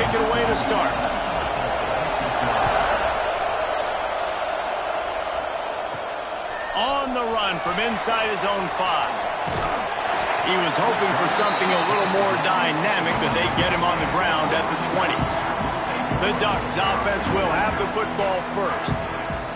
kick it away to start. On the run from inside his own 5. He was hoping for something a little more dynamic, but they get him on the ground at the 20. The Ducks offense will have the football first.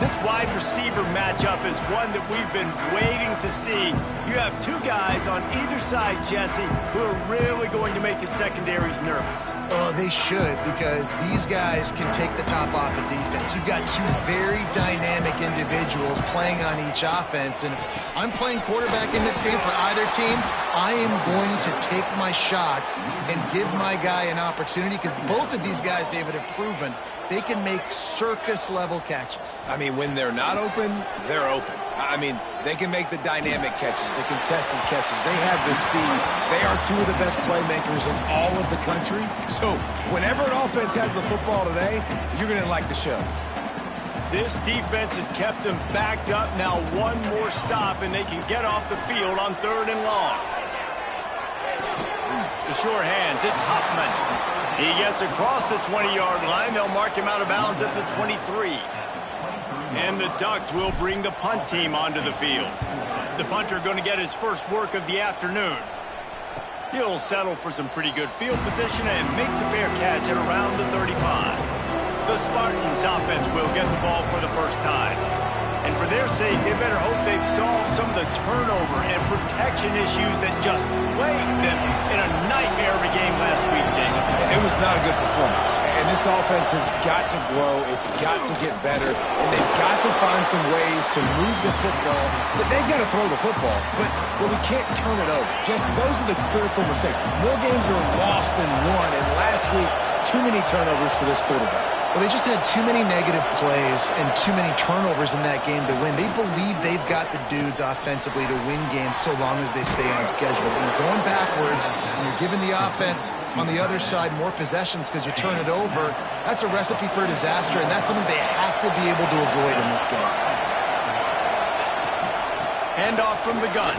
This wide receiver matchup is one that we've been waiting to see. You have two guys on either side, Jesse, who are really going to make the secondaries nervous. Oh, they should, because these guys can take the top off of defense. You've got two very dynamic individuals playing on each offense, and if I'm playing quarterback in this game for either team, I am going to take my shots and give my guy an opportunity, because both of these guys, David, have proven they can make circus-level catches. I mean, when they're not open, they're open. I mean, they can make the dynamic catches, the contested catches. They have the speed. They are two of the best playmakers in all of the country. So whenever an offense has the football today, you're going to like the show. This defense has kept them backed up. Now one more stop, and they can get off the field on 3rd and long. The sure hands, it's Huffman. He gets across the 20-yard line. They'll mark him out of bounds at the 23. And the Ducks will bring the punt team onto the field. The punter going to get his first work of the afternoon. He'll settle for some pretty good field position and make the fair catch at around the 35. The Spartans offense will get the ball for the first time. And for their sake, they better hope they've solved some of the turnover and protection issues that just plagued them in a nightmare of a game last week, Dave. It was not a good performance. And this offense has got to grow. It's got to get better. And they've got to find some ways to move the football. But they've got to throw the football. But we can't turn it over. Just those are the critical mistakes. More games are lost than won. And last week, too many turnovers for this quarterback. Well, they just had too many negative plays and too many turnovers in that game to win. They believe they've got the dudes offensively to win games so long as they stay on schedule. When you're going backwards and you're giving the offense on the other side more possessions because you turn it over, that's a recipe for disaster, and that's something they have to be able to avoid in this game. Handoff from the gun.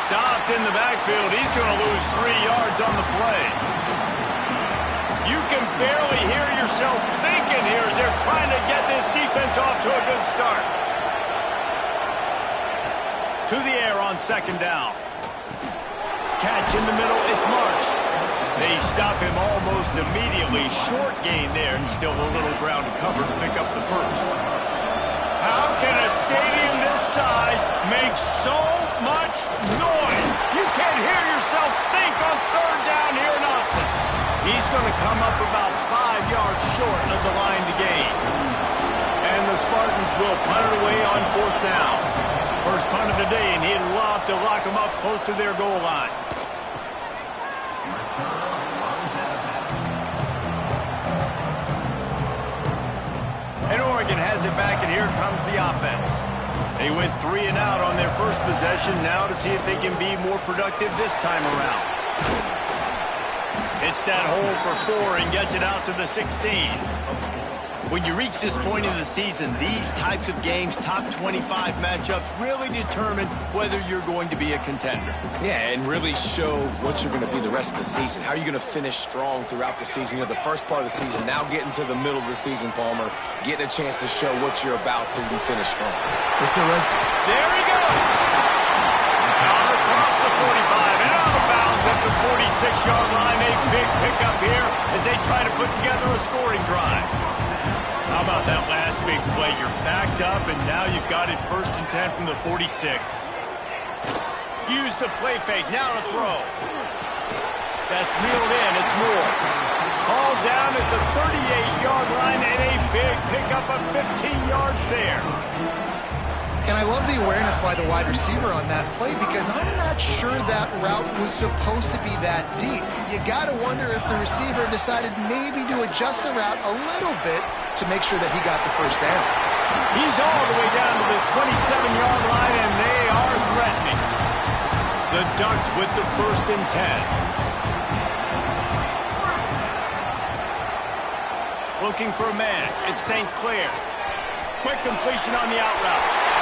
Stopped in the backfield. He's going to lose 3 yards on the play. You can barely hear yourself thinking here as they're trying to get this defense off to a good start. To the air on 2nd down. Catch in the middle, it's Marsh. They stop him almost immediately. Short gain there, and still a little ground to cover to pick up the first. How can a stadium this size make so much noise? You can't hear yourself think on 3rd down here in Austin. He's going to come up about 5 yards short of the line to gain. And the Spartans will punt it away on 4th down. First punt of the day, and he'd love to lock them up close to their goal line. And Oregon has it back, and here comes the offense. They went 3 and out on their first possession, now to see if they can be more productive this time around. It's that hole for 4 and gets it out to the 16. When you reach this point in the season, these types of games, top 25 matchups, really determine whether you're going to be a contender. Yeah, and really show what you're going to be the rest of the season. How are you going to finish strong throughout the season? You know, the first part of the season, now getting to the middle of the season, Palmer, getting a chance to show what you're about so you can finish strong. It's a There he goes! Out across the 45 and out of bounds at the 46-yard line. A big pickup here as they try to put together a scoring drive. How about that last big play? You're backed up, and now you've got it 1st and 10 from the 46. Use the play fake. Now to throw. That's reeled in. It's Moore. Hauled down at the 38-yard line, and a big pickup of 15 yards there. And I love the awareness by the wide receiver on that play, because I'm not sure that route was supposed to be that deep. You got to wonder if the receiver decided maybe to adjust the route a little bit to make sure that he got the first down. He's all the way down to the 27-yard line, and they are threatening. The Ducks with the 1st and 10. Looking for a man. It's St. Clair. Quick completion on the out route.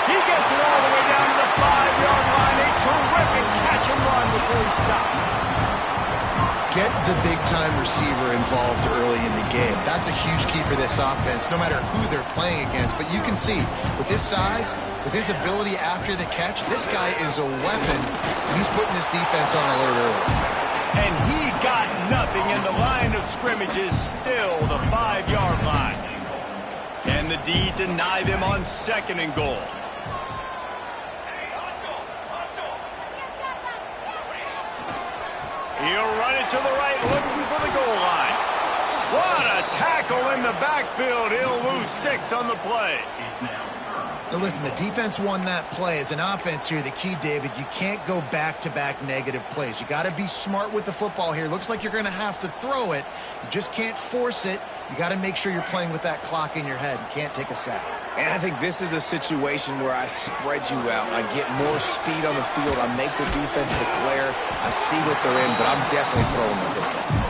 He gets it all the way down to the 5-yard line. A terrific catch and run before he stopped. get the big-time receiver involved early in the game. That's a huge key for this offense, no matter who they're playing against. But you can see, with his size, with his ability after the catch, this guy is a weapon, and he's putting this defense on alert early. And he got nothing, and the line of scrimmage is still the 5-yard line. Can the D deny them on 2nd and goal? He'll run it to the right, looking for the goal line. What a tackle in the backfield. He'll lose 6 on the play. Now listen, the defense won that play. As an offense here, the key, David, you can't go back-to-back negative plays. You got to be smart with the football here. Looks like you're going to have to throw it. You just can't force it. You got to make sure you're playing with that clock in your head. You can't take a sack. And I think this is a situation where I spread you out. I get more speed on the field. I make the defense declare. I see what they're in, but I'm definitely throwing the football.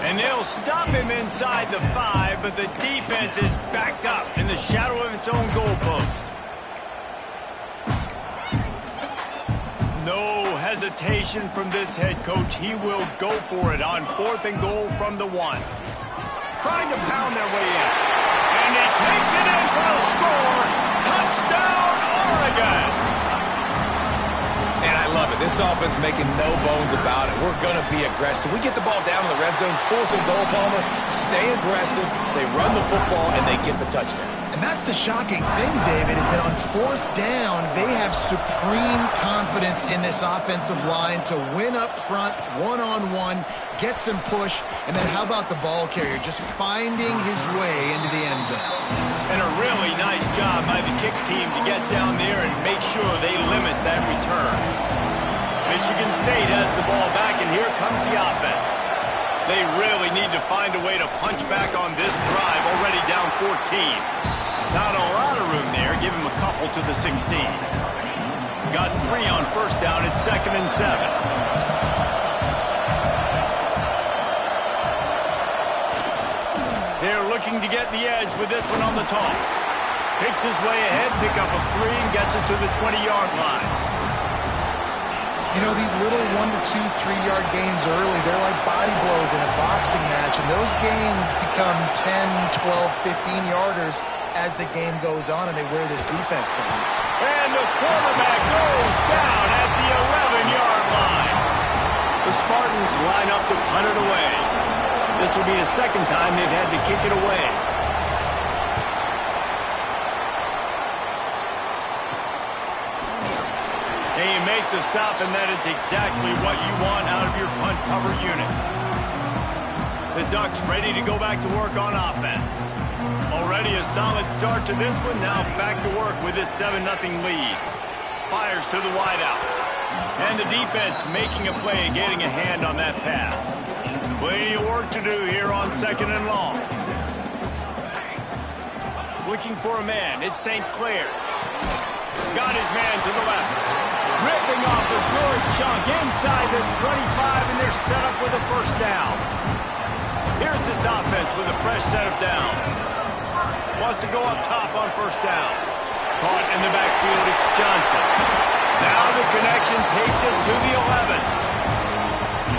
And they'll stop him inside the 5, but the defense is backed up in the shadow of its own goalpost. No hesitation from this head coach. He will go for it on 4th and goal from the 1. Trying to pound their way in. And he takes it in for the score. Touchdown, Oregon! And I love it. This offense making no bones about it. We're going to be aggressive. We get the ball down in the red zone, 4th and goal, Palmer. Stay aggressive. They run the football, and they get the touchdown. And that's the shocking thing, David, is that on 4th down, they have supreme confidence in this offensive line to win up front, one-on-one, get some push, and then how about the ball carrier just finding his way into the end zone? And a really nice job by the kick team to get down there and make sure they limit that return. Michigan State has the ball back, and here comes the offense. They really need to find a way to punch back on this drive, already down 14. Not a lot of room there. Give him a couple to the 16. Got 3 on 1st down. It's 2nd and 7. They're looking to get the edge with this one on the toss. Picks his way ahead, pick up a 3, and gets it to the 20-yard line. You know, these little 1 to 2, 3-yard gains early, they're like body blows in a boxing match, and those gains become 10, 12, 15-yarders as the game goes on, and they wear this defense down. And the quarterback goes down at the 11-yard line. The Spartans line up to punt it away. This will be the 2nd time they've had to kick it away. And you make the stop, and that is exactly what you want out of your punt cover unit. The Ducks ready to go back to work on offense. Already a solid start to this one. Now back to work with this 7-0 lead. Fires to the wideout. And the defense making a play and getting a hand on that pass. Plenty of work to do here on 2nd and long. Looking for a man. It's St. Clair. Got his man to the left. Ripping off a good chunk inside the 25, and they're set up with a 1st down. Here's this offense with a fresh set of downs. Wants to go up top on 1st down. Caught in the backfield, it's Johnson. Now the connection takes it to the 11.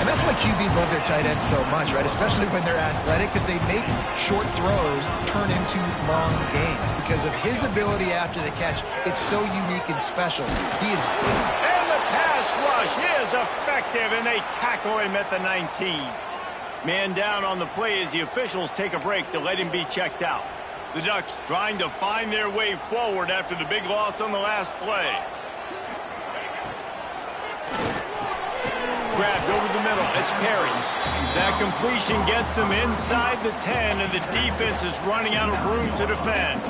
And that's why QBs love their tight ends so much, right? Especially when they're athletic, because they make short throws turn into long gains. Because of his ability after the catch, it's so unique and special. He is good. And the pass rush is effective, and they tackle him at the 19. Man down on the play as the officials take a break to let him be checked out. The Ducks trying to find their way forward after the big loss on the last play. Grabbed over the middle. It's Perry. That completion gets them inside the 10, and the defense is running out of room to defend.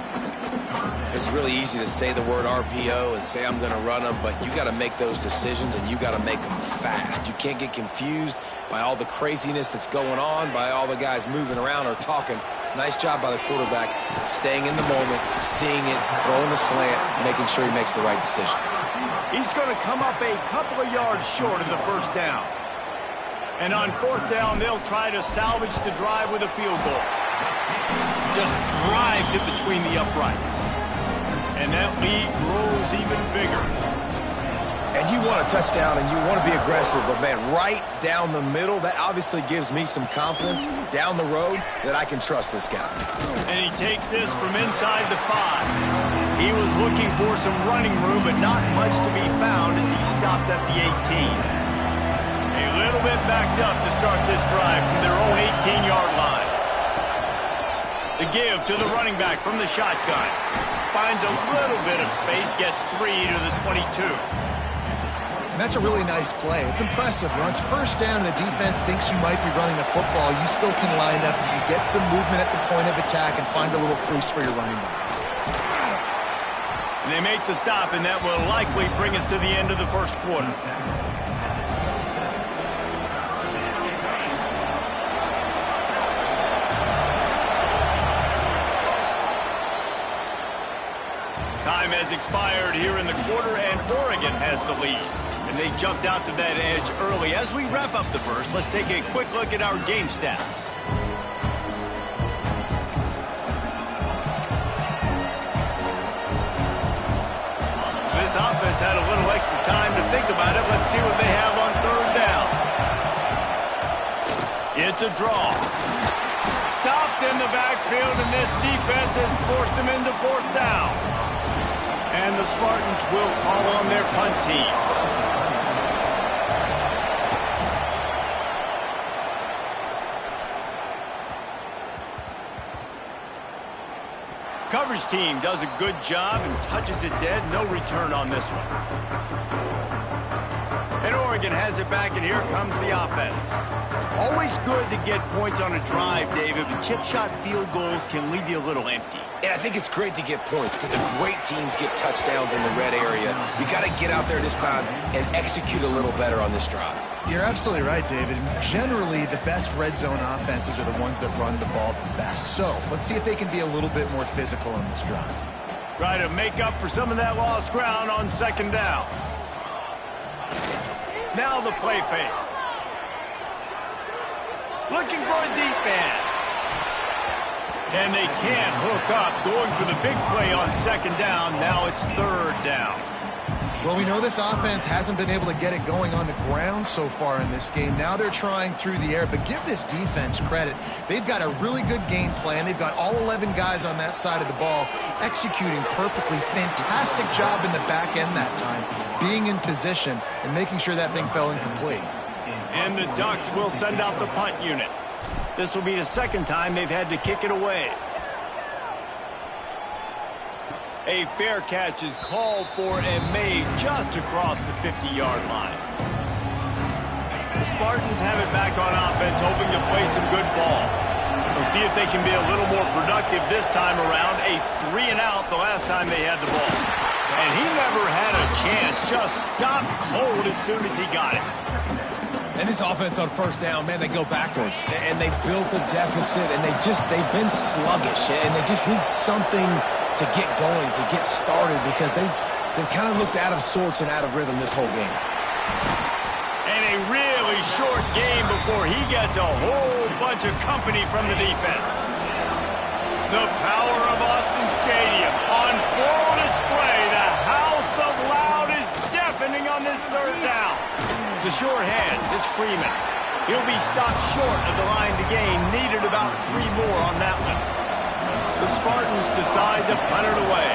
It's really easy to say the word RPO and say I'm going to run them, but you got to make those decisions, and you got to make them fast. You can't get confused by all the craziness that's going on, by all the guys moving around or talking. Nice job by the quarterback, staying in the moment, seeing it, throwing the slant, making sure he makes the right decision. He's going to come up a couple of yards short of the 1st down. And on 4th down, they'll try to salvage the drive with a field goal. Just drives it between the uprights. And that lead grows even bigger. And you want a touchdown and you want to be aggressive, but, man, right down the middle, that obviously gives me some confidence down the road that I can trust this guy. And he takes this from inside the 5. He was looking for some running room, but not much to be found as he stopped at the 18. A little bit backed up to start this drive from their own 18-yard line. The give to the running back from the shotgun. Finds a little bit of space, gets 3 to the 22. And that's a really nice play. It's impressive. When it's first down and the defense thinks you might be running the football, you still can line up. You can get some movement at the point of attack and find a little crease for your running back. And they make the stop, and that will likely bring us to the end of the first quarter. Time has expired here in the quarter, and Oregon has the lead. And they jumped out to that edge early. As we wrap up the first, let's take a quick look at our game stats. This offense had a little extra time to think about it. Let's see what they have on third down. It's a draw. Stopped in the backfield, and this defense has forced him into fourth down. And the Spartans will call on their punt team. Coverage team does a good job and touches it dead. No return on this one. And Oregon has it back, and here comes the offense. Always good to get points on a drive, David, but chip shot field goals can leave you a little empty. And I think it's great to get points, but the great teams get touchdowns in the red area. You got to get out there this time and execute a little better on this drive. You're absolutely right, David. Generally, the best red zone offenses are the ones that run the ball the best. So let's see if they can be a little bit more physical on this drive. Try to make up for some of that lost ground on second down. Now the play fake. Looking for a deep man. And they can't hook up. Going for the big play on second down. Now it's third down. Well, we know this offense hasn't been able to get it going on the ground so far in this game. Now they're trying through the air, but give this defense credit. They've got a really good game plan. They've got all 11 guys on that side of the ball executing perfectly. Fantastic job in the back end that time, being in position and making sure that thing fell incomplete. And the Ducks will send out the punt unit. This will be the second time they've had to kick it away. A fair catch is called for and made just across the 50-yard line. The Spartans have it back on offense, hoping to play some good ball. We'll see if they can be a little more productive this time around. A 3-and-out the last time they had the ball. And he never had a chance, just stopped cold as soon as he got it. And this offense on first down, man, they go backwards. And they built a deficit, and they've been sluggish. And they just need something to get going, to get started, because they've kind of looked out of sorts and out of rhythm this whole game. And a really short game before he gets a whole bunch of company from the defense. The power of Autzen Stadium on full display. The house of loud is deafening on this third down. The short hands, it's Freeman. He'll be stopped short of the line to gain. Needed about 3 more on that one. The Spartans decide to punt it away.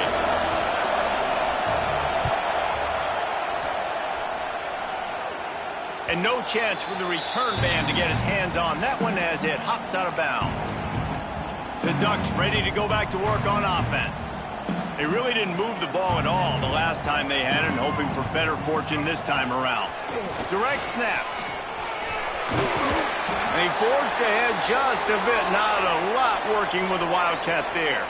And no chance for the return man to get his hands on that one as it hops out of bounds. The Ducks ready to go back to work on offense. They really didn't move the ball at all the last time they had it, and hoping for better fortune this time around. Direct snap. They forged ahead just a bit. Not a lot working with the Wildcat there.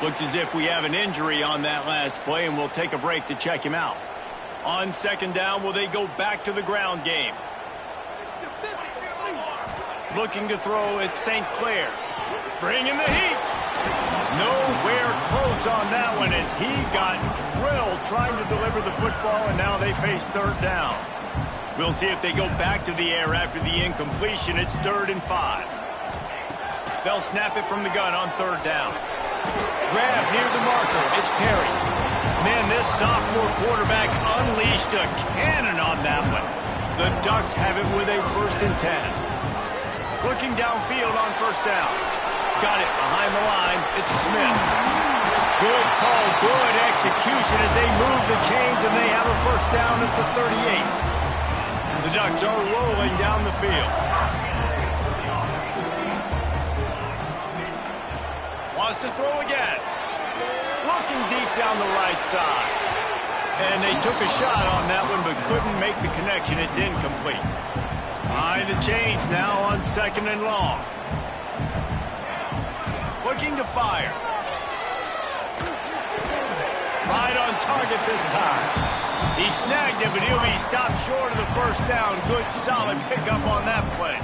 Looks as if we have an injury on that last play, and we'll take a break to check him out. On second down, will they go back to the ground game? Looking to throw at St. Clair. Bringing the heat. Nowhere close on that one as he got drilled trying to deliver the football, and now they face third down. We'll see if they go back to the air after the incompletion. It's 3rd and 5. They'll snap it from the gun on third down. Grab near the marker. It's Perry. Man, this sophomore quarterback unleashed a cannon on that one. The Ducks have it with a 1st and 10. Looking downfield on 1st down. Got it behind the line. It's Smith. Good call, good execution as they move the chains, and they have a 1st down at the 38. The Ducks are rolling down the field. Wants to throw again. Looking deep down the right side. And they took a shot on that one, but couldn't make the connection. It's incomplete. Behind the chains now on 2nd and long. Looking to fire. Right on target this time. He snagged it, but he'll be stopped short of the 1st down. Good, solid pickup on that play.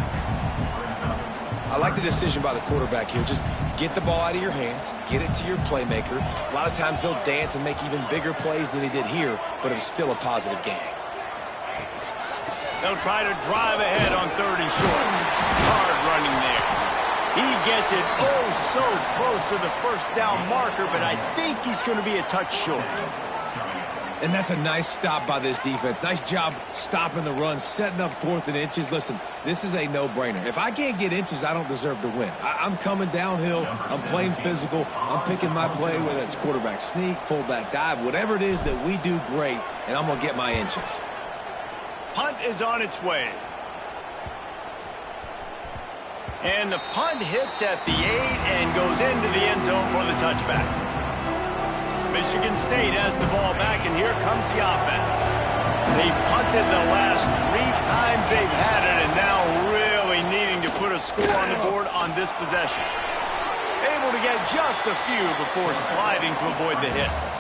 I like the decision by the quarterback here. Just get the ball out of your hands, get it to your playmaker. A lot of times he'll dance and make even bigger plays than he did here, but it was still a positive game. They'll try to drive ahead on 3rd and short. Hard running there. He gets it so close to the 1st down marker, but I think he's going to be a touch short. And that's a nice stop by this defense. Nice job stopping the run, setting up 4th and inches. Listen, this is a no-brainer. If I can't get inches, I don't deserve to win. I'm coming downhill. I'm playing physical. I'm picking my play, whether it's quarterback sneak, fullback dive, whatever it is that we do great, and I'm going to get my inches. Punt is on its way. And the punt hits at the 8 and goes into the end zone for the touchback. Michigan State has the ball back, and here comes the offense. They've punted the last 3 times they've had it, and now really needing to put a score on the board on this possession. Able to get just a few before sliding to avoid the hits.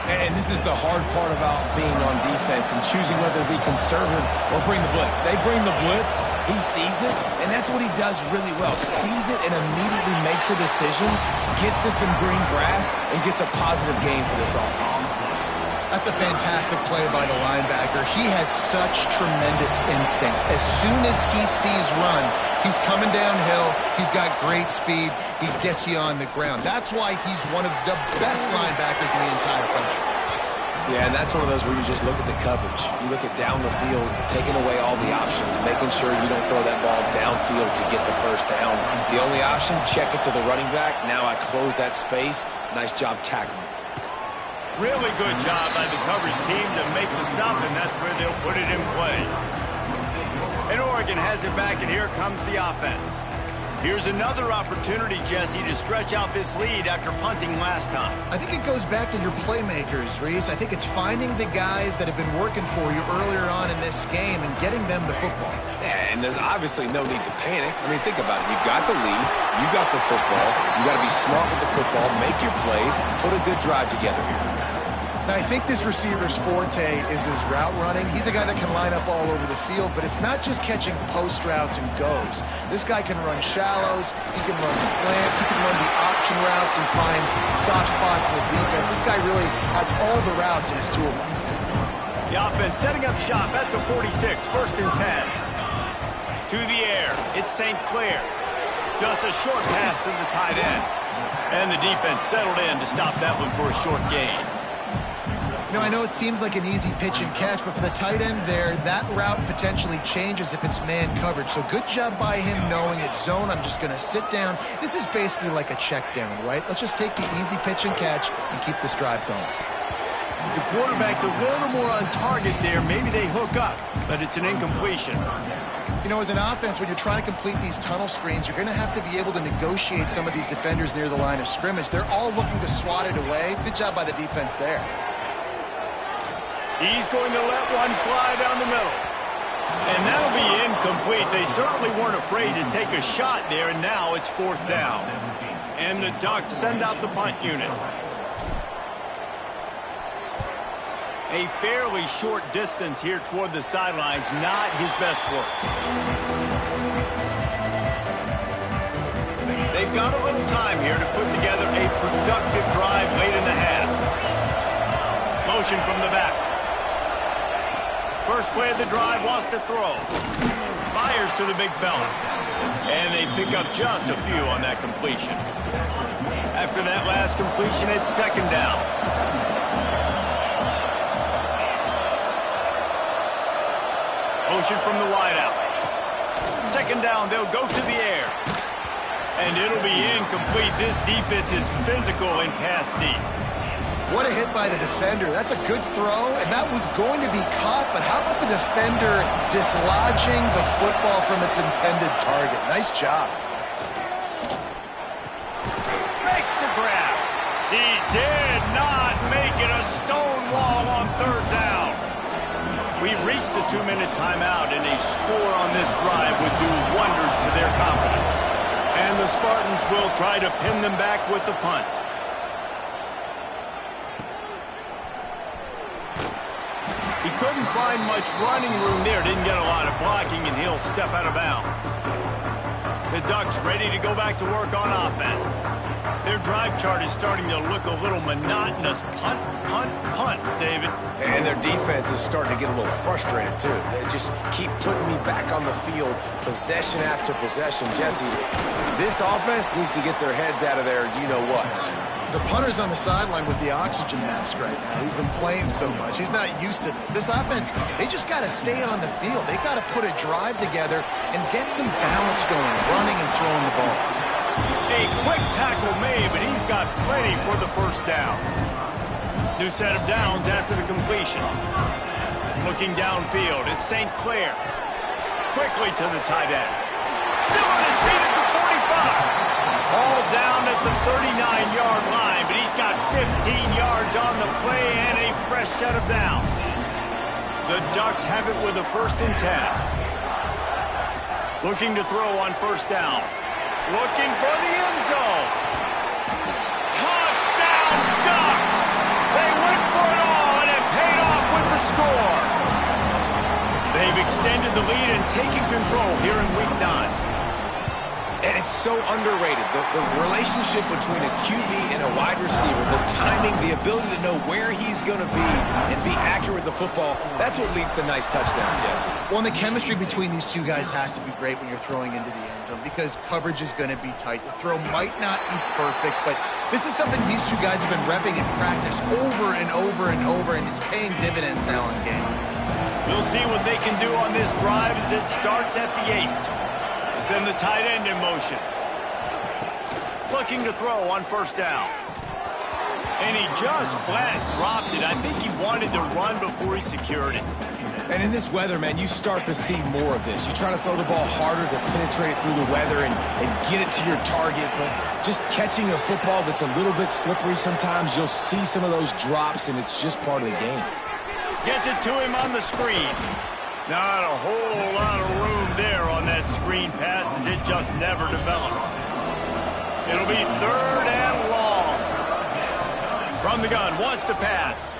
And this is the hard part about being on defense and choosing whether to be conservative or bring the blitz. They bring the blitz, he sees it, and that's what he does really well. Sees it and immediately makes a decision, gets to some green grass, and gets a positive gain for this offense. That's a fantastic play by the linebacker. He has such tremendous instincts. As soon as he sees run, he's coming downhill. He's got great speed. He gets you on the ground. That's why he's one of the best linebackers in the entire country. Yeah, and that's one of those where you just look at the coverage. You look at down the field, taking away all the options, making sure you don't throw that ball downfield to get the 1st down. The only option, check it to the running back. Now I close that space. Nice job tackling. Really good job by the coverage team to make the stop, and that's where they'll put it in play. And Oregon has it back, and here comes the offense. Here's another opportunity, Jesse, to stretch out this lead after punting last time. I think it goes back to your playmakers, Reese. I think it's finding the guys that have been working for you earlier on in this game and getting them the football. Yeah, and there's obviously no need to panic. I mean, think about it. You got the lead. You got the football. You got to be smart with the football, make your plays, put a good drive together here. Now, I think this receiver's forte is his route running. He's a guy that can line up all over the field, but it's not just catching post routes and goes. This guy can run shallows, he can run slants, he can run the option routes and find soft spots in the defense. This guy really has all the routes in his toolbox. The offense setting up shop at the 46, 1st and 10. To the air, it's St. Clair. Just a short pass to the tight end. And the defense settled in to stop that one for a short gain. You know, I know it seems like an easy pitch and catch, but for the tight end there, that route potentially changes if it's man coverage. So good job by him knowing it's zone. I'm just going to sit down. This is basically like a check down, right? Let's just take the easy pitch and catch and keep this drive going. If the quarterback's a little more on target there, maybe they hook up, but it's an incompletion. You know, as an offense, when you're trying to complete these tunnel screens, you're going to have to be able to negotiate some of these defenders near the line of scrimmage. They're all looking to swat it away. Good job by the defense there. He's going to let one fly down the middle. And that'll be incomplete. They certainly weren't afraid to take a shot there, and now it's 4th down. And the Ducks send out the punt unit. A fairly short distance here toward the sidelines, not his best work. They've got a little time here to put together a productive drive late in the half. Motion from the back. First play of the drive, wants to throw. Fires to the big fella. And they pick up just a few on that completion. After that last completion, it's 2nd down. Motion from the wideout. Second down, they'll go to the air. And it'll be incomplete. This defense is physical and pass deep. What a hit by the defender. That's a good throw, and that was going to be caught, but how about the defender dislodging the football from its intended target? Nice job. Makes the grab. He did not make it a stone wall on third down. We've reached the 2-minute timeout, and a score on this drive would do wonders for their confidence. And the Spartans will try to pin them back with the punt. He couldn't find much running room there. Didn't get a lot of blocking, and he'll step out of bounds. The Ducks ready to go back to work on offense. Their drive chart is starting to look a little monotonous. Punt, punt, punt, David. And their defense is starting to get a little frustrated, too. They just keep putting me back on the field, possession after possession. Jesse, this offense needs to get their heads out of their you-know-whats. The punter's on the sideline with the oxygen mask right now. He's been playing so much. He's not used to this. This offense, they just got to stay on the field. They've got to put a drive together and get some balance going, running and throwing the ball. A quick tackle made, but he's got plenty for the first down. New set of downs after the completion. Looking downfield, it's St. Clair. Quickly to the tight end. Still on his feet at the 45. All down at the 39-yard line, but he's got 15 yards on the play and a fresh set of downs. The Ducks have it with a 1st and 10. Looking to throw on first down. Looking for the end zone. Touchdown, Ducks! They went for it all, and it paid off with the score. They've extended the lead and taken control here in Week 9. And it's so underrated. The relationship between a QB and a wide receiver, the timing, the ability to know where he's going to be and be accurate with the football, that's what leads to nice touchdowns, Jesse. Well, and the chemistry between these two guys has to be great when you're throwing into the end zone because coverage is going to be tight. The throw might not be perfect, but this is something these two guys have been repping in practice over and over and over, and it's paying dividends now in game. We'll see what they can do on this drive as it starts at the 8. Send the tight end in motion. Looking to throw on first down. And he just flat dropped it. I think he wanted to run before he secured it. And in this weather, man, you start to see more of this. You try to throw the ball harder to penetrate it through the weather and get it to your target, but just catching a football that's a little bit slippery sometimes, you'll see some of those drops, and it's just part of the game. Gets it to him on the screen. Not a whole lot of room there on that screen pass as it just never developed. It'll be 3rd and long. From the gun, wants to pass.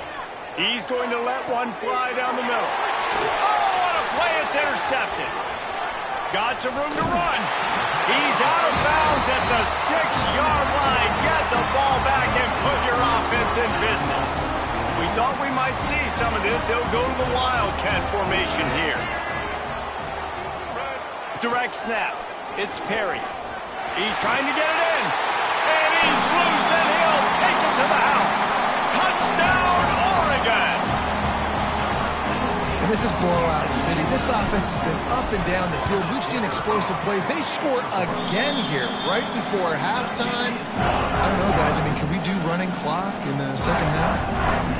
He's going to let one fly down the middle. Oh, what a play, it's intercepted. Got some room to run. He's out of bounds at the 6-yard line. Get the ball back and put your offense in business. We thought we might see some of this. They'll go to the Wildcat formation here. Direct snap. It's Perry. He's trying to get it in. And he's loose, and he'll take it to the house. Touchdown, Oregon! And this is blowout city. This offense has been up and down the field. We've seen explosive plays. They score again here right before halftime. I don't know, guys. I mean, can we do running clock in the second half?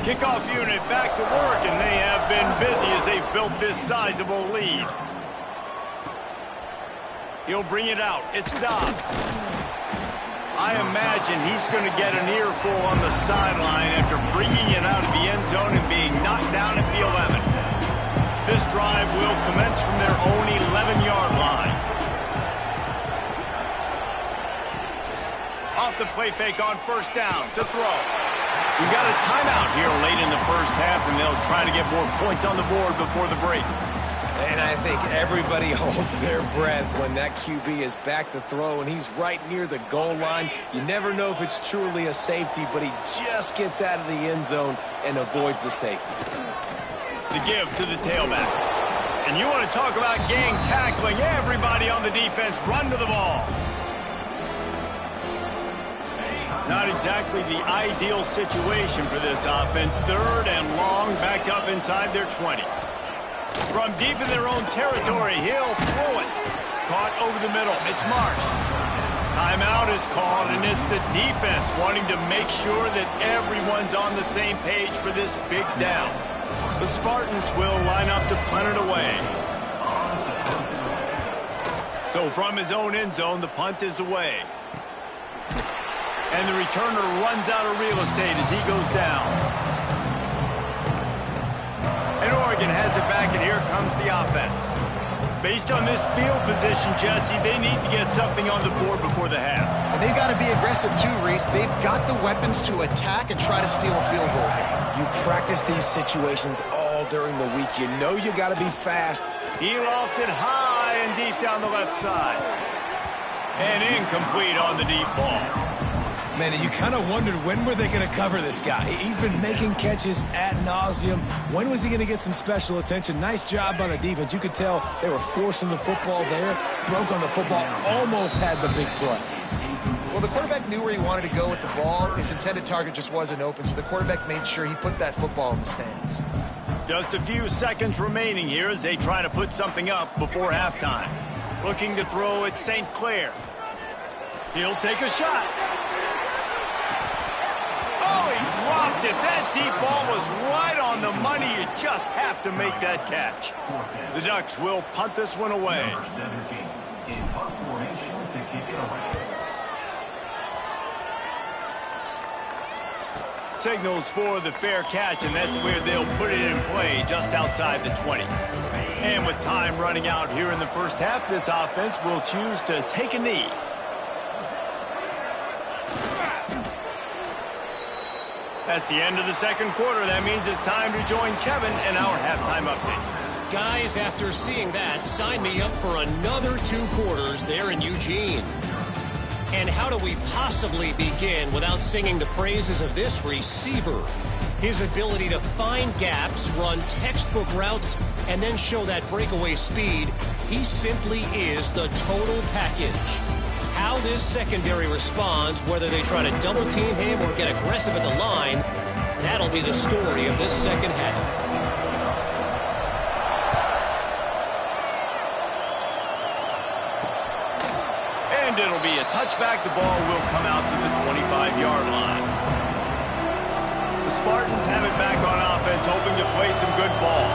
Kickoff unit back to work, and they have been busy as they've built this sizable lead. He'll bring it out. It's Dobbs. I imagine he's going to get an earful on the sideline after bringing it out of the end zone and being knocked down at the 11. This drive will commence from their own 11-yard line. Off the play fake on first down to throw. We got a timeout here late in the first half, and they'll try to get more points on the board before the break. And I think everybody holds their breath when that QB is back to throw and he's right near the goal line. You never know if it's truly a safety, but he just gets out of the end zone and avoids the safety. The give to the tailback. And you want to talk about gang tackling. Everybody on the defense run to the ball. Not exactly the ideal situation for this offense. 3rd and long, back up inside their 20. From deep in their own territory, he'll throw it. Caught over the middle. It's Marsh. Timeout is called, and it's the defense wanting to make sure that everyone's on the same page for this big down. The Spartans will line up to punt it away. So from his own end zone, the punt is away. And the returner runs out of real estate as he goes down. And Oregon has it back, and here comes the offense. Based on this field position, Jesse, they need to get something on the board before the half. And they've got to be aggressive too, Reese. They've got the weapons to attack and try to steal a field goal here. You practice these situations all during the week. You know you got to be fast. He lofts it high and deep down the left side. And incomplete on the deep ball. Man, you kind of wondered when were they going to cover this guy. He's been making catches ad nauseum. When was he going to get some special attention? Nice job by the defense. You could tell they were forcing the football there. Broke on the football, almost had the big play. Well, the quarterback knew where he wanted to go with the ball. His intended target just wasn't open, so the quarterback made sure he put that football in the stands. Just a few seconds remaining here as they try to put something up before halftime. Looking to throw at St. Clair. He'll take a shot. Oh, he dropped it. That deep ball was right on the money. You just have to make that catch. The Ducks will punt this one away. Signals for the fair catch, and that's where they'll put it in play, just outside the 20. And with time running out here in the first half, this offense will choose to take a knee. That's the end of the second quarter. That means it's time to join Kevin in our halftime update. Guys, after seeing that, sign me up for another 2 quarters there in Eugene. And how do we possibly begin without singing the praises of this receiver? His ability to find gaps, run textbook routes, and then show that breakaway speed. He simply is the total package. How this secondary responds, whether they try to double team him or get aggressive at the line, that'll be the story of this second half. And it'll be a touchback. The ball will come out to the 25-yard line. The Spartans have it back on offense, hoping to play some good ball.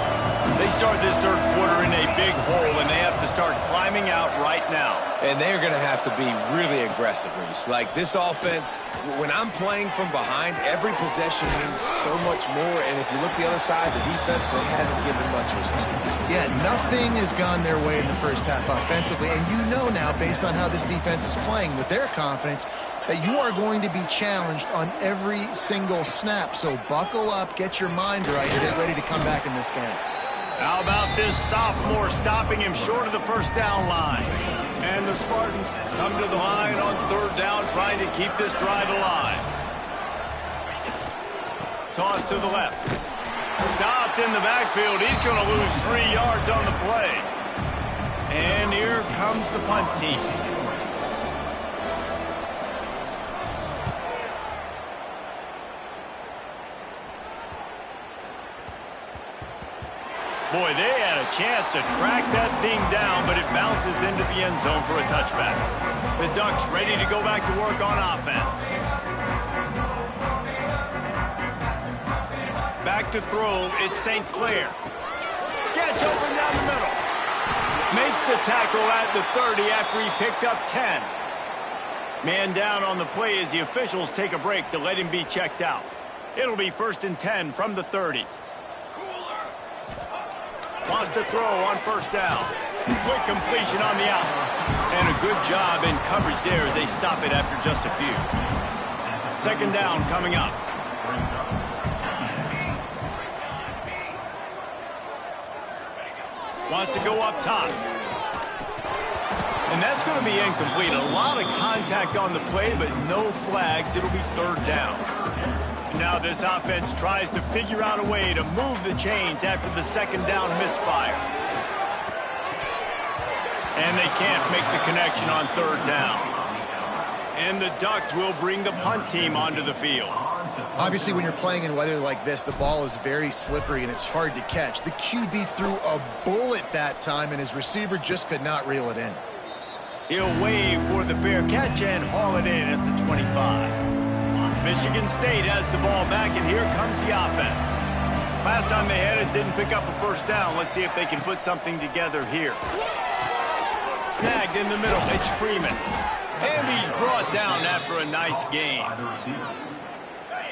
They start this third quarter in a big hole, and they have to start climbing out right now. And they're going to have to be really aggressive, Reese. Like this offense, when I'm playing from behind, every possession means so much more. And if you look the other side, the defense, they haven't given much resistance. Yeah, nothing has gone their way in the first half offensively. And you know now, based on how this defense is playing with their confidence, that you are going to be challenged on every single snap. So buckle up, get your mind right, and get ready to come back in this game. How about this sophomore stopping him short of the first down line? And the Spartans come to the line on third down, trying to keep this drive alive. Toss to the left. Stopped in the backfield. He's going to lose 3 yards on the play. And here comes the punt team. Boy, they had a chance to track that thing down, but it bounces into the end zone for a touchback. The Ducks ready to go back to work on offense. Back to throw, it's St. Clair. Gets open down the middle. Makes the tackle at the 30 after he picked up 10. Man down on the play as the officials take a break to let him be checked out. It'll be 1st and 10 from the 30. Wants to throw on first down. Quick completion on the out. And a good job in coverage there as they stop it after just a few. 2nd down coming up. Wants to go up top. And that's going to be incomplete. A lot of contact on the play, but no flags. It'll be 3rd down. Now this offense tries to figure out a way to move the chains after the 2nd down misfire. And they can't make the connection on 3rd down. And the Ducks will bring the punt team onto the field. Obviously, when you're playing in weather like this, the ball is very slippery and it's hard to catch. The QB threw a bullet that time, and his receiver just could not reel it in. He'll wave for the fair catch and haul it in at the 25. Michigan State has the ball back, and here comes the offense. Last time they had it, didn't pick up a first down. Let's see if they can put something together here. Snagged in the middle, it's Freeman. And he's brought down after a nice gain.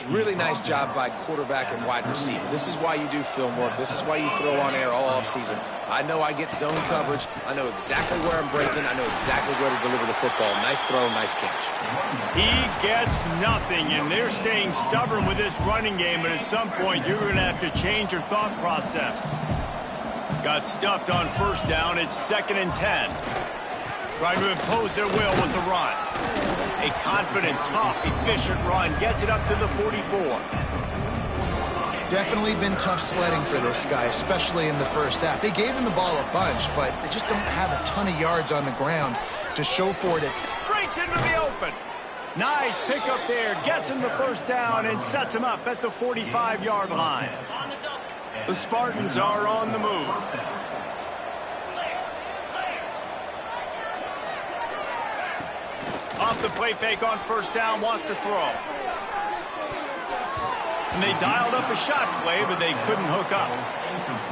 Really nice job by quarterback and wide receiver. This is why you do film work. This is why you throw on air all offseason. I know I get zone coverage. I know exactly where I'm breaking. I know exactly where to deliver the football. Nice throw, nice catch. He gets nothing, and they're staying stubborn with this running game, but at some point you're going to have to change your thought process. Got stuffed on first down. It's 2nd and 10. Trying to impose their will with the run. A confident, tough, efficient run gets it up to the 44. Definitely been tough sledding for this guy, especially in the first half. They gave him the ball a bunch, but they just don't have a ton of yards on the ground to show for it. Breaks into the open. Nice pickup there. Gets him the first down and sets him up at the 45-yard line. The Spartans are on the move. Off the play fake on first down, wants to throw. And they dialed up a shot play, but they couldn't hook up.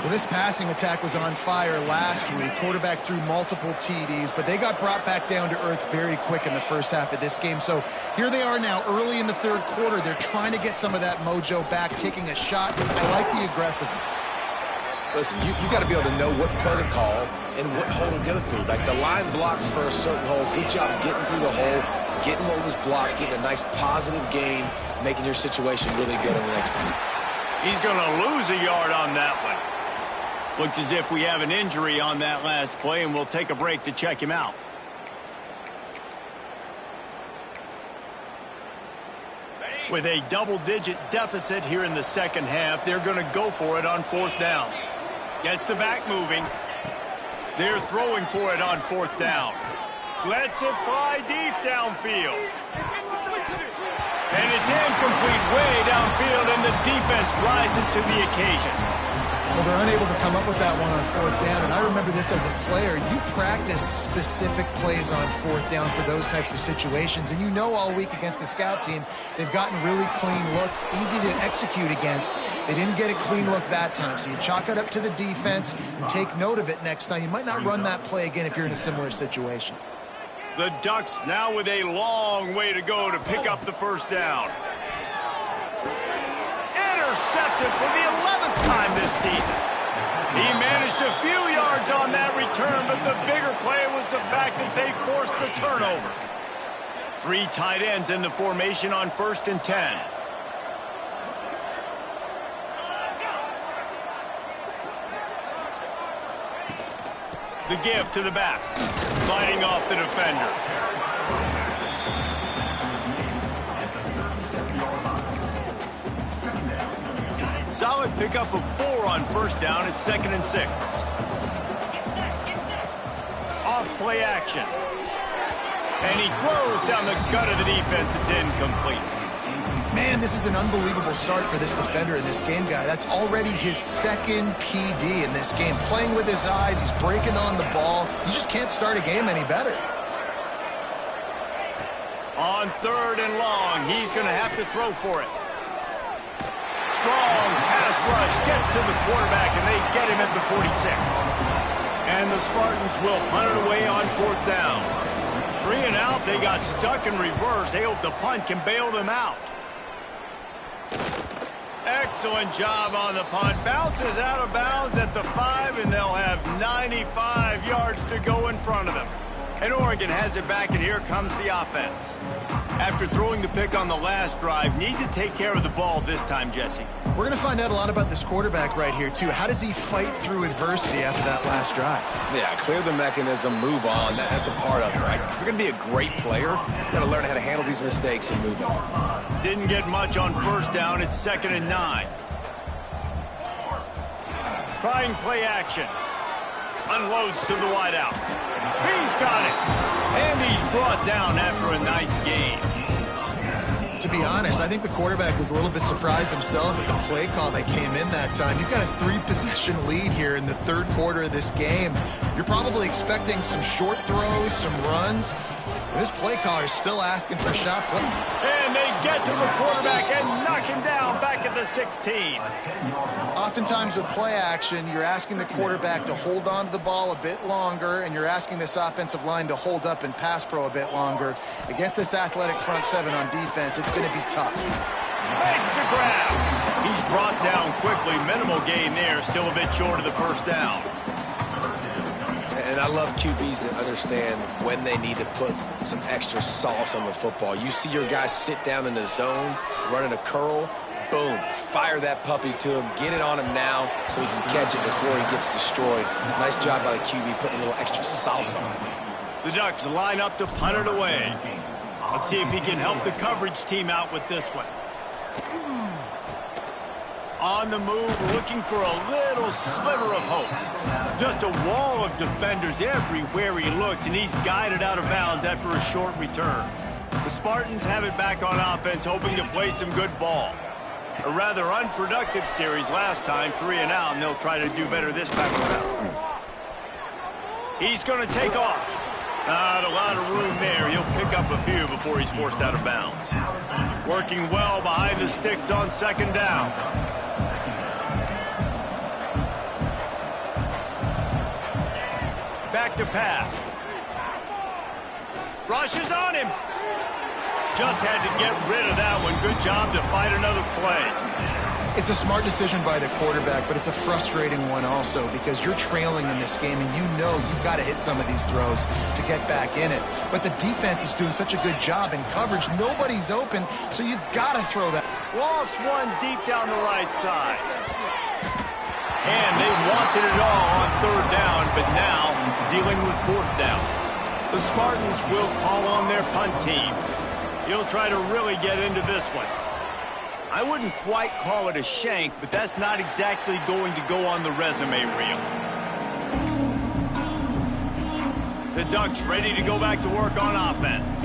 Well, this passing attack was on fire last week. Quarterback threw multiple TDs, but they got brought back down to earth very quick in the first half of this game. So here they are now early in the third quarter. They're trying to get some of that mojo back, taking a shot. I like the aggressiveness. Listen, you got to be able to know what play to call and what hole to go through. Like the line blocks for a certain hole. Good job getting through the hole, getting what was blocked, getting a nice positive gain, making your situation really good on the next time. He's going to lose a yard on that one. Looks as if we have an injury on that last play, and we'll take a break to check him out. With a double-digit deficit here in the second half, they're going to go for it on fourth down. Gets the back moving. They're throwing for it on fourth down. Lets it fly deep downfield. And it's incomplete way downfield, and the defense rises to the occasion. Well, they're unable to come up with that one on fourth down, and I remember this as a player. You practice specific plays on fourth down for those types of situations, and you know all week against the scout team, they've gotten really clean looks, easy to execute against. They didn't get a clean look that time, so you chalk it up to the defense and take note of it next time. You might not run that play again if you're in a similar situation. The Ducks now with a long way to go to pick up the first down. Intercepted for the 11th time this season. He managed a few yards on that return, but the bigger play was the fact that they forced the turnover. 3 tight ends in the formation on 1st and 10. The give to the back, sliding off the defender. Solid pickup of 4 on first down. It's 2nd and 6. Off play action. And he throws down the gut of the defense. It's incomplete. Man, this is an unbelievable start for this defender in this game, guy. That's already his 2nd PD in this game. Playing with his eyes, he's breaking on the ball. You just can't start a game any better. On 3rd and long, he's going to have to throw for it. Strong pass rush gets to the quarterback, and they get him at the 46. And the Spartans will punt it away on 4th down. 3 and out, they got stuck in reverse. They hope the punt can bail them out. Excellent job on the punt. Bounces out of bounds at the 5, and they'll have 95 yards to go in front of them. And Oregon has it back, and here comes the offense. After throwing the pick on the last drive, need to take care of the ball this time, Jesse. We're going to find out a lot about this quarterback right here, too. How does he fight through adversity after that last drive? Yeah, clear the mechanism, move on. That's a part of it, right? If you're going to be a great player, you got to learn how to handle these mistakes and move on. Didn't get much on first down. It's 2nd and 9. Trying play action. Unloads to the wideout. He's got it. And he's brought down after a nice gain. To be honest, I think the quarterback was a little bit surprised himself at the play call that came in that time. You've got a 3-possession lead here in the third quarter of this game. You're probably expecting some short throws, some runs. This play caller is still asking for shot play. And they get to the quarterback and knock him down back at the 16. Oftentimes with play action, you're asking the quarterback to hold on to the ball a bit longer, and you're asking this offensive line to hold up and pass pro a bit longer. Against this athletic front seven on defense, it's going to be tough. Makes the grab. He's brought down quickly. Minimal gain there. Still a bit short of the first down. And I love QBs that understand when they need to put some extra sauce on the football. You see your guys sit down in the zone, running a curl, boom, fire that puppy to him, get it on him now so he can catch it before he gets destroyed. Nice job by the QB putting a little extra sauce on it. The Ducks line up to punt it away. Let's see if he can help the coverage team out with this one. On the move, looking for a little sliver of hope. Just a wall of defenders everywhere he looks, and he's guided out of bounds after a short return. The Spartans have it back on offense, hoping to play some good ball. A rather unproductive series last time, 3 and out, and they'll try to do better this time around. He's going to take off. Not a lot of room there. He'll pick up a few before he's forced out of bounds. Working well behind the sticks on second down. Back to pass. Rushes on him. Just had to get rid of that one. Good job to fight another play. It's a smart decision by the quarterback, but it's a frustrating one also because you're trailing in this game and you know you've got to hit some of these throws to get back in it. But the defense is doing such a good job in coverage. Nobody's open, so you've got to throw that. Lost one deep down the right side. And they wanted it all on third down, but now dealing with fourth down. The Spartans will call on their punt team. He'll try to really get into this one. I wouldn't quite call it a shank, but that's not exactly going to go on the resume reel. The Ducks ready to go back to work on offense.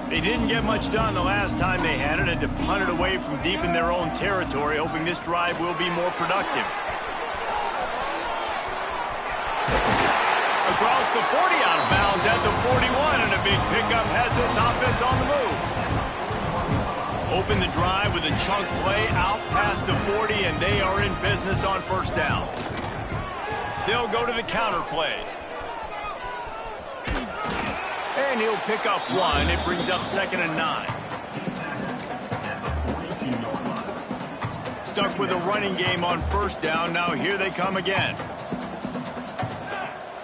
They didn't get much done the last time they had it, and to punt it away from deep in their own territory, hoping this drive will be more productive. Across the 40, out of bounds at the 41, and a big pickup has this offense on the move. Open the drive with a chunk play out past the 40, and they are in business on first down. They'll go to the counter play. And he'll pick up one. It brings up 2nd and 9. Stuck with a running game on first down. Now here they come again.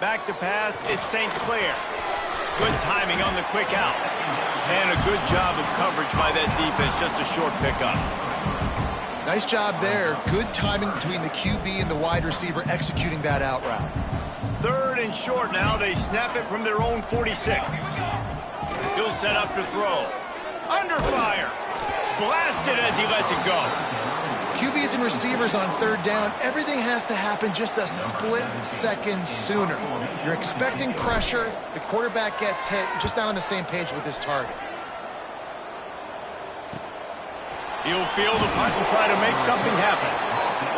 Back to pass, it's St. Clair. Good timing on the quick out. And a good job of coverage by that defense, just a short pickup. Nice job there. Good timing between the QB and the wide receiver executing that out route. 3rd and short now. They snap it from their own 46. He'll set up to throw. Under fire. Blasted as he lets it go. QBs and receivers on third down, everything has to happen just a split second sooner. You're expecting pressure, the quarterback gets hit, just not on the same page with his target. He'll field the punt and try to make something happen.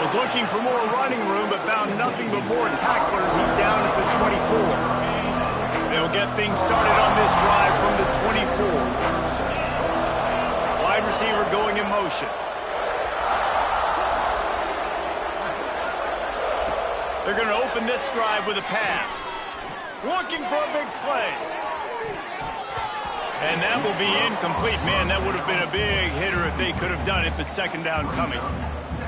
Was looking for more running room, but found nothing but more tacklers. He's down at the 24. They'll get things started on this drive from the 24. Wide receiver going in motion. They're going to open this drive with a pass. Looking for a big play. And that will be incomplete. Man, that would have been a big hitter if they could have done it, but 2nd down coming.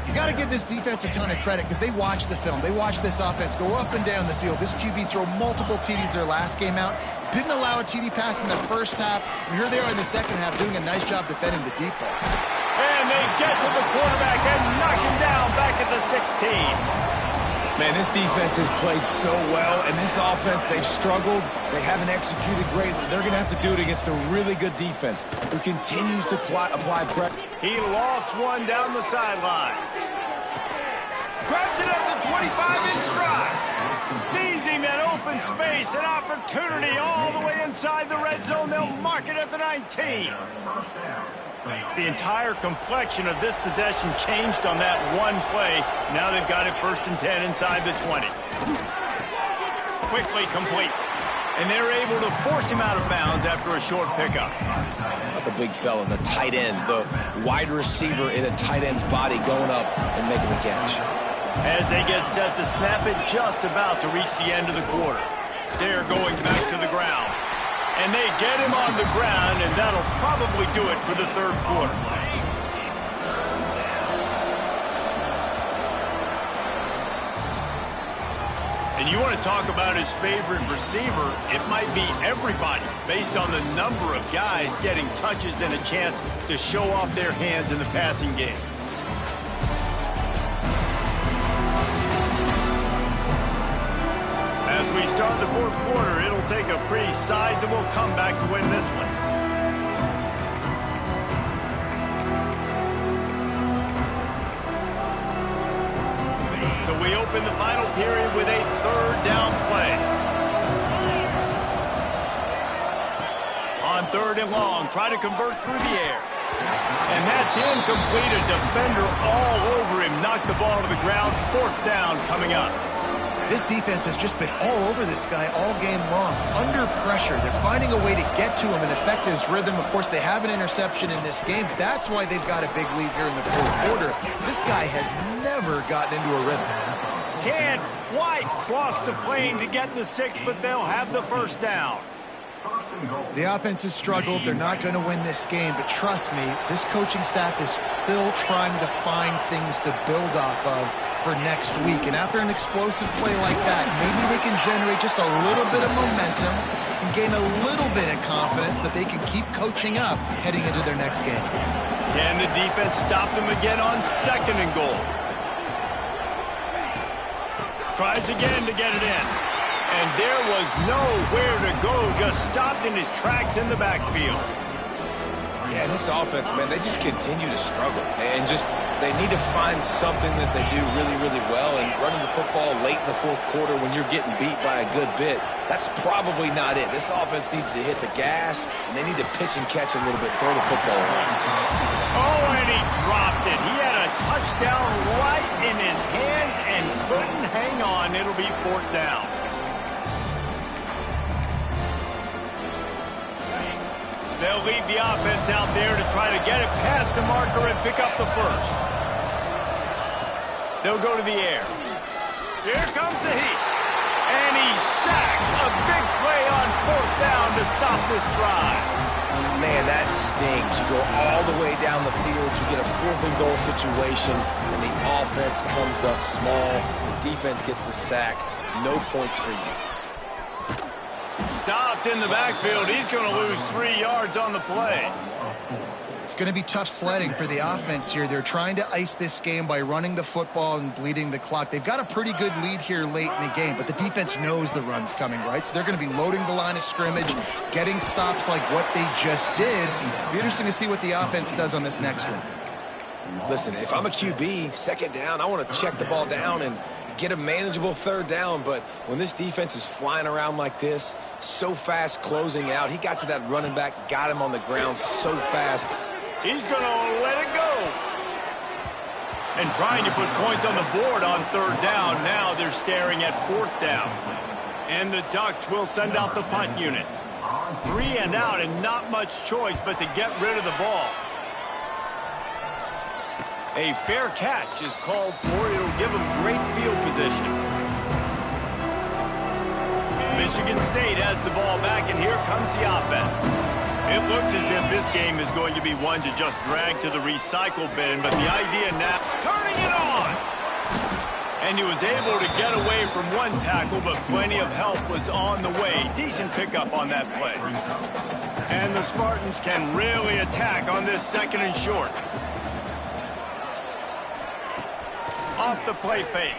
You got to give this defense a ton of credit because they watch the film. They watch this offense go up and down the field. This QB throw multiple TDs their last game out. Didn't allow a TD pass in the first half. And here they are in the second half doing a nice job defending the deep ball. And they get to the quarterback and knock him down back at the 16. Man, this defense has played so well, and this offense, they've struggled. They haven't executed great. They're going to have to do it against a really good defense who continues to apply pressure. He lost one down the sideline. Grabs it at the 25-inch stride. Seizing that open space, an opportunity all the way inside the red zone. They'll mark it at the 19. The entire complexion of this possession changed on that one play. Now they've got it 1st and 10 inside the 20. Quickly complete. And they're able to force him out of bounds after a short pickup. Not the big fella, the tight end, the wide receiver in a tight end's body going up and making the catch. As they get set to snap it, just about to reach the end of the quarter. They're going back to the ground. And they get him on the ground, and that'll probably do it for the 3rd quarter. And you want to talk about his favorite receiver, it might be everybody, based on the number of guys getting touches and a chance to show off their hands in the passing game. As we start the 4th quarter, it'll take a pretty sizable comeback to win this one. So we open the final period with a 3rd down play. On 3rd and long, try to convert through the air. And that's incomplete. A defender all over him. Knocked the ball to the ground. 4th down coming up. This defense has just been all over this guy all game long. Under pressure, they're finding a way to get to him and affect his rhythm. Of course, they have an interception in this game. That's why they've got a big lead here in the 4th quarter. This guy has never gotten into a rhythm. Can't quite cross the plane to get the 6, but they'll have the 1st down. The offense has struggled. They're not going to win this game, but trust me, this coaching staff is still trying to find things to build off of for next week. And after an explosive play like that, maybe they can generate just a little bit of momentum and gain a little bit of confidence that they can keep coaching up heading into their next game. Can the defense stop them again on 2nd and goal? Tries again to get it in. And there was nowhere to go, just stopped in his tracks in the backfield. Yeah, this offense, man, they just continue to struggle. And they need to find something that they do really, really well. And running the football late in the 4th quarter when you're getting beat by a good bit, that's probably not it. This offense needs to hit the gas, and they need to pitch and catch a little bit, throw the football around. Oh, and he dropped it. He had a touchdown right in his hands and couldn't hang on. It'll be 4th down. They'll leave the offense out there to try to get it past the marker and pick up the 1st. They'll go to the air. Here comes the heat. And he's sacked. A big play on 4th down to stop this drive. Man, that stings. You go all the way down the field. You get a 4th and goal situation, and the offense comes up small. The defense gets the sack. No points for you. Stopped in the backfield. He's going to lose 3 yards on the play. It's going to be tough sledding for the offense here. They're trying to ice this game by running the football and bleeding the clock. They've got a pretty good lead here late in the game, but the defense knows the run's coming, right? So they're going to be loading the line of scrimmage, getting stops like what they just did. It'll be interesting to see what the offense does on this next one. Listen, if I'm a QB, 2nd down, I want to check the ball down and get a manageable 3rd down, but when this defense is flying around like this, so fast closing out, he got to that running back, got him on the ground so fast. He's going to let it go. And trying to put points on the board on 3rd down. Now they're staring at 4th down. And the Ducks will send out the punt unit. 3 and out and not much choice but to get rid of the ball. A fair catch is called for. It'll give them great field position. Michigan State has the ball back, and here comes the offense. It looks as if this game is going to be one to just drag to the recycle bin, but the idea now, turning it on! And he was able to get away from one tackle, but plenty of help was on the way. Decent pickup on that play. And the Spartans can really attack on this 2nd and short. Off the play fake.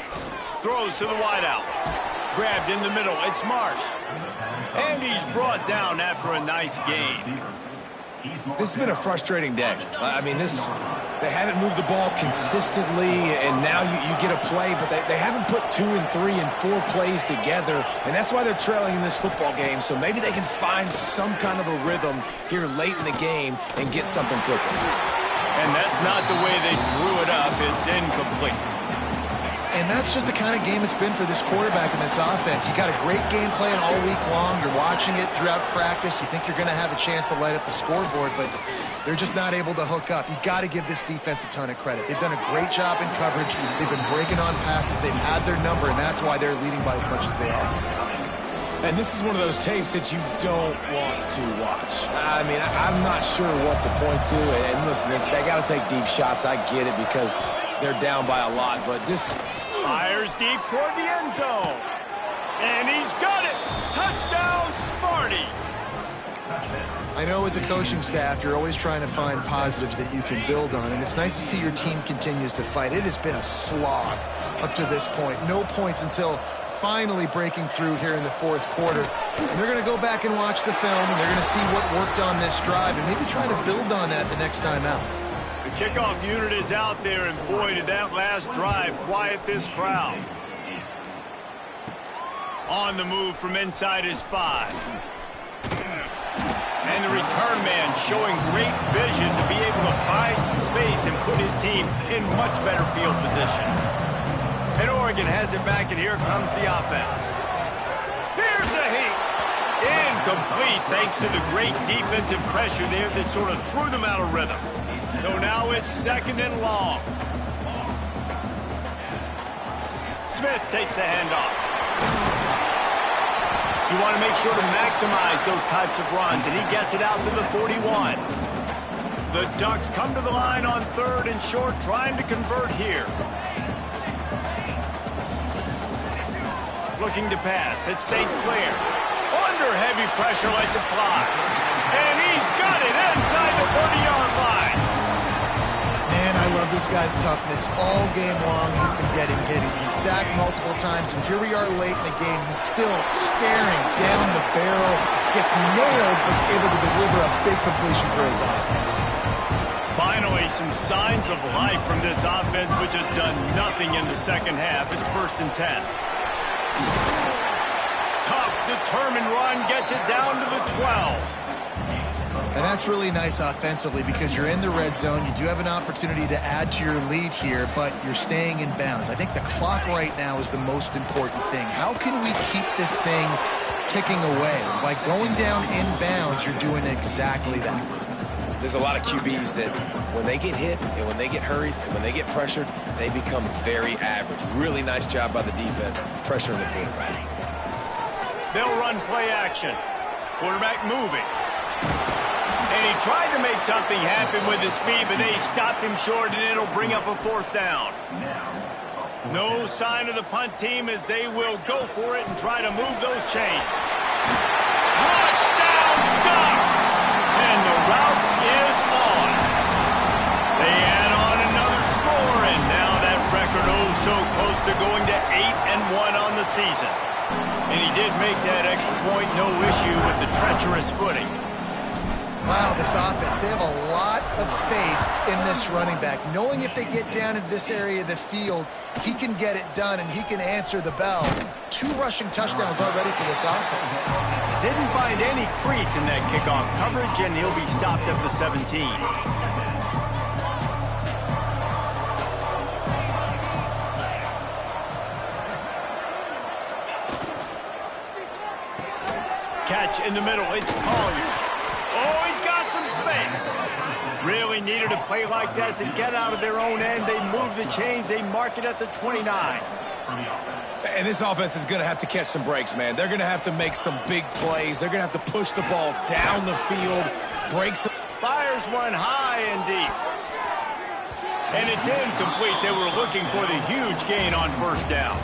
Throws to the wideout. Grabbed in the middle. It's Marsh. And he's brought down after a nice gain. This has been a frustrating day. I mean, they haven't moved the ball consistently, and now you get a play, but they haven't put 2 and 3 and 4 plays together, and that's why they're trailing in this football game. So maybe they can find some kind of a rhythm here late in the game and get something cooking. And that's not the way they drew it up. It's incomplete. And that's just the kind of game it's been for this quarterback in this offense. You got a great game plan all week long. You're watching it throughout practice. You think you're going to have a chance to light up the scoreboard, but they're just not able to hook up. You got to give this defense a ton of credit. They've done a great job in coverage. They've been breaking on passes. They've had their number, and that's why they're leading by as much as they are. And this is one of those tapes that you don't want to watch. I mean, I'm not sure what to point to. And listen, they got to take deep shots. I get it because they're down by a lot, but this... Fires deep toward the end zone. And he's got it. Touchdown, Sparty. I know as a coaching staff, you're always trying to find positives that you can build on, and it's nice to see your team continues to fight. It has been a slog up to this point. No points until finally breaking through here in the fourth quarter. And they're going to go back and watch the film, and they're going to see what worked on this drive and maybe try to build on that the next time out. The kickoff unit is out there, and boy, did that last drive quiet this crowd. On the move from inside his 5. And the return man showing great vision to be able to find some space and put his team in much better field position. And Oregon has it back, and here comes the offense. Here's a heat. Incomplete thanks to the great defensive pressure there that sort of threw them out of rhythm. So now it's 2nd and long. Smith takes the handoff. You want to make sure to maximize those types of runs, and he gets it out to the 41. The Ducks come to the line on 3rd and short, trying to convert here. Looking to pass. It's St. Clair. Under heavy pressure, lets it fly. And he's got it inside the 40-yard line. Man, I love this guy's toughness. All game long, he's been getting hit. He's been sacked multiple times, and here we are late in the game. He's still staring down the barrel, gets nailed, but is able to deliver a big completion for his offense. Finally, some signs of life from this offense, which has done nothing in the second half. It's 1st and 10. Tough, determined run, gets it down to the 12. And that's really nice offensively because you're in the red zone. You do have an opportunity to add to your lead here, but you're staying in bounds. I think the clock right now is the most important thing. How can we keep this thing ticking away? By going down in bounds, you're doing exactly that. There's a lot of QBs that when they get hit and when they get hurried and when they get pressured, they become very average. Really nice job by the defense pressuring the quarterback. They'll run play action. Quarterback moving. And he tried to make something happen with his feet, but they stopped him short, and it'll bring up a 4th down. No sign of the punt team as they will go for it and try to move those chains. Touchdown, Ducks! And the route is on. They add on another score, and now that record so close to going to 8-1 on the season. And he did make that extra point, no issue with the treacherous footing. Wow, this offense, they have a lot of faith in this running back, knowing if they get down into this area of the field, he can get it done and he can answer the bell. 2 rushing touchdowns already for this offense. Didn't find any crease in that kickoff coverage, and he'll be stopped at the 17. Catch in the middle, it's Collier. Oh, he's got some space. Really needed a play like that to get out of their own end. They move the chains. They mark it at the 29. And this offense is going to have to catch some breaks, man. They're going to have to make some big plays. They're going to have to push the ball down the field, break some. Fires one high and deep. And it's incomplete. They were looking for the huge gain on 1st down.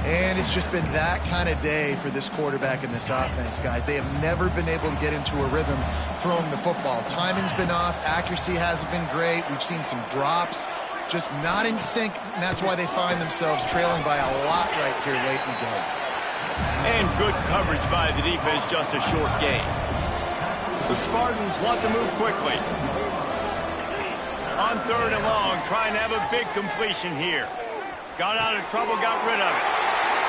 And it's just been that kind of day for this quarterback and this offense, guys. They have never been able to get into a rhythm throwing the football. Timing's been off. Accuracy hasn't been great. We've seen some drops. Just not in sync, and that's why they find themselves trailing by a lot right here late in the game. And good coverage by the defense, just a short gain. The Spartans want to move quickly. On 3rd and long, trying to have a big completion here. Got out of trouble, got rid of it.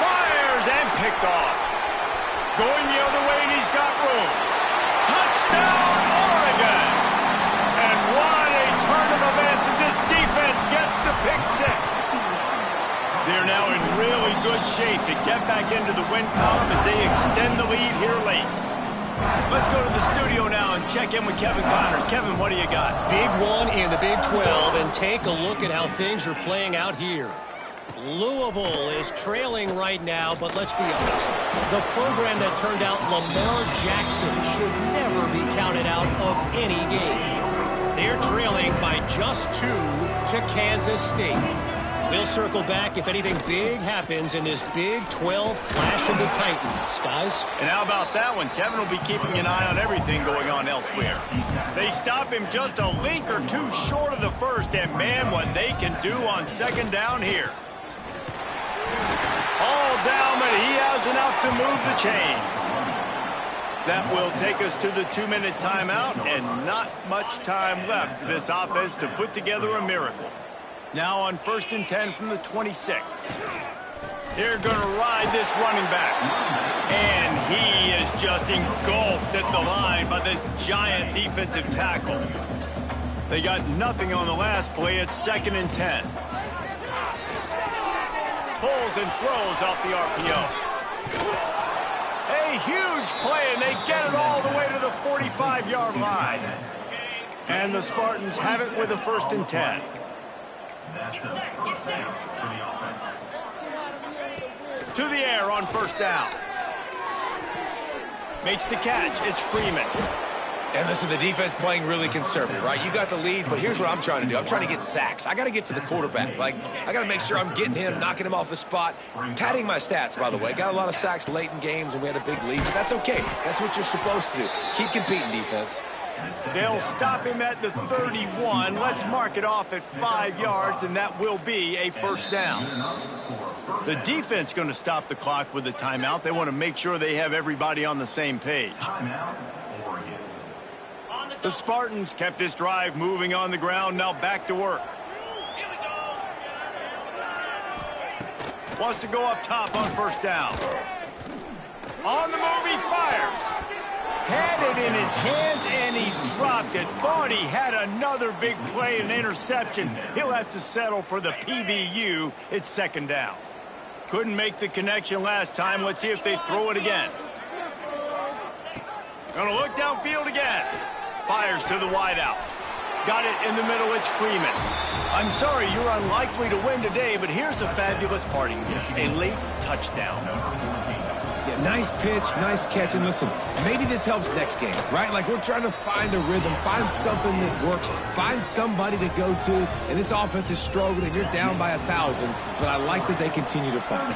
Fires and picked off. Going the other way, and he's got room. Touchdown, Oregon! And what a turn of events as this defense gets the pick 6. They're now in really good shape to get back into the win column as they extend the lead here late. Let's go to the studio now and check in with Kevin Connors. Kevin, what do you got? Big one in the Big 12, and take a look at how things are playing out here. Louisville is trailing right now, but let's be honest. The program that turned out Lamar Jackson should never be counted out of any game. They're trailing by just 2 to Kansas State. We'll circle back if anything big happens in this Big 12 clash of the Titans, guys. And how about that one? Kevin will be keeping an eye on everything going on elsewhere. They stop him just a link or two short of the first, and man, what they can do on 2nd down here. All down, but he has enough to move the chains. That will take us to the 2-minute timeout, and not much time left for this offense to put together a miracle. Now on 1st and 10 from the 26. They're going to ride this running back. And he is just engulfed at the line by this giant defensive tackle. They got nothing on the last play. It's 2nd and 10. Pulls and throws off the RPO. A huge play, and they get it all the way to the 45-yard line. And the Spartans have it with a 1st and 10. To the air on 1st down. Makes the catch. It's Freeman. And listen, the defense playing really conservative, right? You got the lead, but here's what I'm trying to do. I'm trying to get sacks. I got to get to the quarterback. Like, I got to make sure I'm getting him, knocking him off his spot. Padding my stats, by the way. Got a lot of sacks late in games, and we had a big lead, but that's okay. That's what you're supposed to do. Keep competing, defense. They'll stop him at the 31. Let's mark it off at 5 yards, and that will be a 1st down. The defense going to stop the clock with a timeout. They want to make sure they have everybody on the same page. The Spartans kept this drive moving on the ground. Now back to work. Wants to go up top on 1st down. On the move, he fires. Had it in his hands, and he dropped it. Thought he had another big play, an interception. He'll have to settle for the PBU. It's 2nd down. Couldn't make the connection last time. Let's see if they throw it again. Gonna look downfield again. Fires to the wideout. Got it in the middle. It's Freeman. I'm sorry, you're unlikely to win today, but here's a fabulous parting gift. A late touchdown. Yeah, nice pitch, nice catch, and listen, maybe this helps next game, right? Like, we're trying to find a rhythm, find something that works, find somebody to go to, and this offense is struggling. You're down by 1,000, but I like that they continue to fight.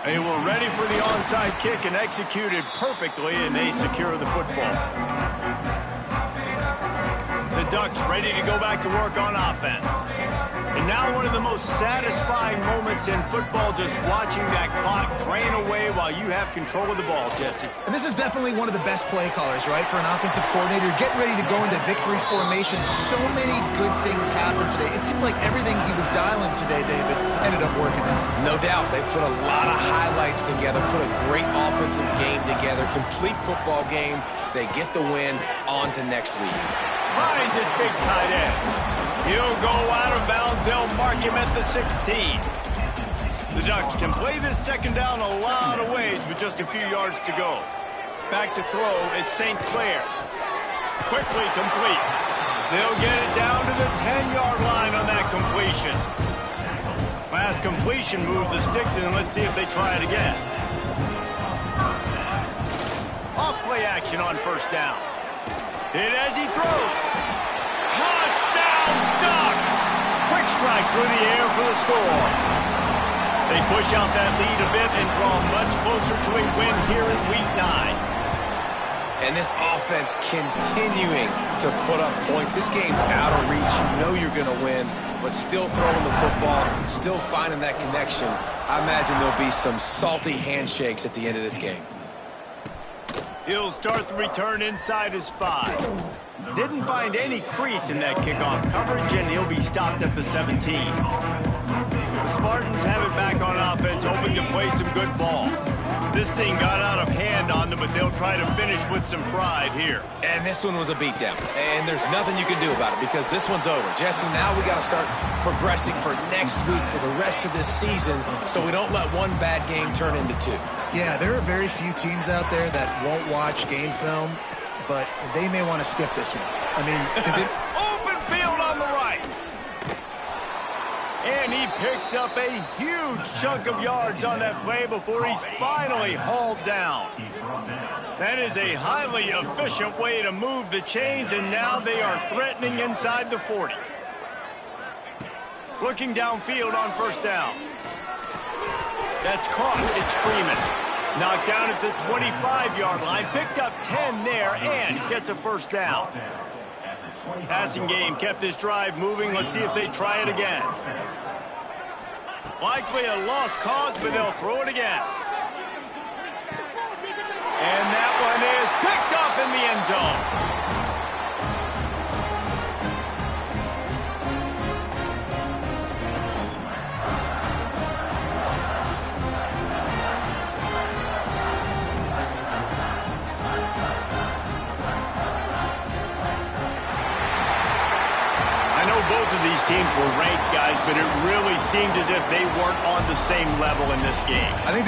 They were ready for the onside kick and executed perfectly, and they secure the football. The Ducks ready to go back to work on offense. And now one of the most satisfying moments in football, just watching that clock drain away while you have control of the ball, Jesse. And this is definitely one of the best play callers, right, for an offensive coordinator. Getting ready to go into victory formation. So many good things happened today. It seemed like everything he was dialing today, David, ended up working out. No doubt. They put a lot of highlights together, put a great offensive game together, complete football game. They get the win. On to next week. Finds his big tight end. He'll go out of bounds. They'll mark him at the 16. The Ducks can play this 2nd down a lot of ways with just a few yards to go. Back to throw. It's St. Clair. Quickly complete. They'll get it down to the 10-yard line on that completion. Last completion moved the sticks in, and let's see if they try it again. Off play action on 1st down. Hit as he throws. Touchdown, Ducks! Quick strike through the air for the score. They push out that lead a bit and draw much closer to a win here in Week 9. And this offense continuing to put up points. This game's out of reach. You know you're going to win, but still throwing the football, still finding that connection. I imagine there'll be some salty handshakes at the end of this game. He'll start the return inside his 5. Didn't find any crease in that kickoff coverage, and he'll be stopped at the 17. The Spartans have it back on offense, hoping to play some good ball. This thing got out of hand on them, but they'll try to finish with some pride here. And this one was a beatdown. And there's nothing you can do about it because this one's over. Jesse, now we got to start progressing for next week for the rest of this season so we don't let one bad game turn into 2. Yeah, there are very few teams out there that won't watch game film, but they may want to skip this one. I mean, because it... Open field on the right. And he picks up a huge chunk of yards on that play before he's finally hauled down. That is a highly efficient way to move the chains, and now they are threatening inside the 40. Looking downfield on first down. That's caught. It's Freeman. Knocked down at the 25-yard line. Picked up 10 there and gets a first down. Passing game kept this drive moving. Let's see if they try it again. Likely a lost cause, but they'll throw it again. And that one is picked off in the end zone. Both of these teams were ranked, guys, but it really seemed as if they weren't on the same level in this game. I think